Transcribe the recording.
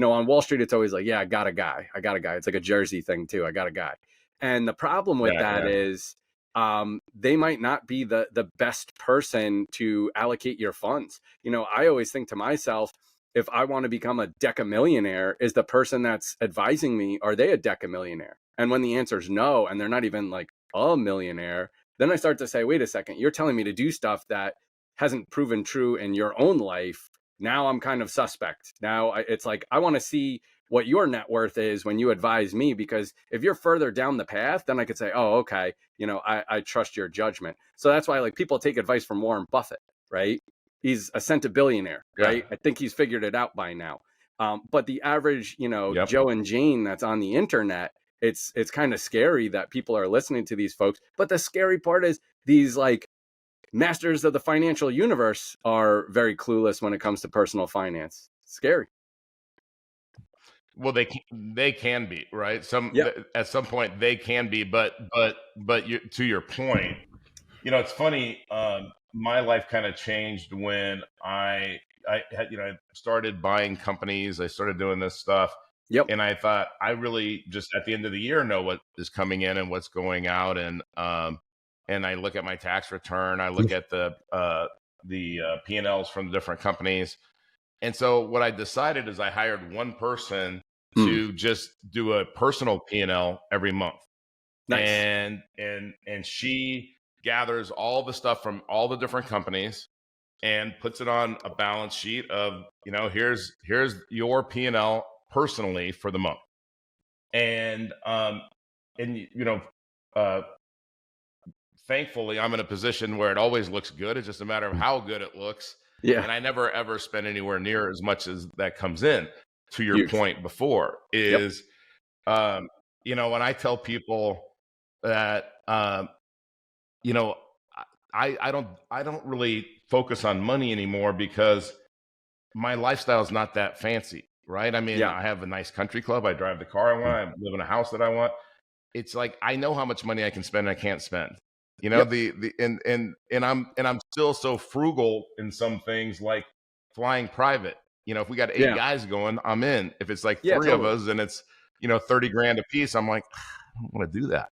on Wall Street, it's always like, yeah, I got a guy. It's like a Jersey thing too. I got a guy. And the problem with that is they might not be the best person to allocate your funds. I always think to myself, if I want to become a Deca millionaire, is the person that's advising me, are they a Deca millionaire? And when the answer is no, and they're not even like a millionaire, then I start to say, wait a second, you're telling me to do stuff that hasn't proven true in your own life. Now I'm kind of suspect. Now it's like, I want to see what your net worth is when you advise me, because if you're further down the path, then I could say, oh, okay, I trust your judgment. So that's why like people take advice from Warren Buffett, right? He's a centibillionaire, right? I think he's figured it out by now. But the average, Joe and Jane that's on the internet, it's kind of scary that people are listening to these folks. But the scary part is these like masters of the financial universe are very clueless when it comes to personal finance. Scary. Well, they can be, right? At some point they can be, but to your point, it's funny. My life kind of changed when I had, I started buying companies. I started doing this stuff. Yep. And I thought I really just at the end of the year know what is coming in and what's going out. And I look at my tax return. I look at the P&Ls from the different companies. And so what I decided is I hired one person to just do a personal P&L every month. Nice. And she gathers all the stuff from all the different companies and puts it on a balance sheet of, here's your P&L personally for the month. And thankfully I'm in a position where it always looks good. It's just a matter of how good it looks. Yeah. And I never ever spend anywhere near as much as that comes in. To your point before is, when I tell people that, I don't really focus on money anymore because my lifestyle is not that fancy, right? I mean, I have a nice country club. I drive the car I want. I live in a house that I want. It's like, I know how much money I can spend and I can't spend, and I'm still so frugal in some things like flying private. If we got 8 guys going, I'm in. If it's like 3 of us and it's, $30,000 a piece, I'm like, I don't want to do that.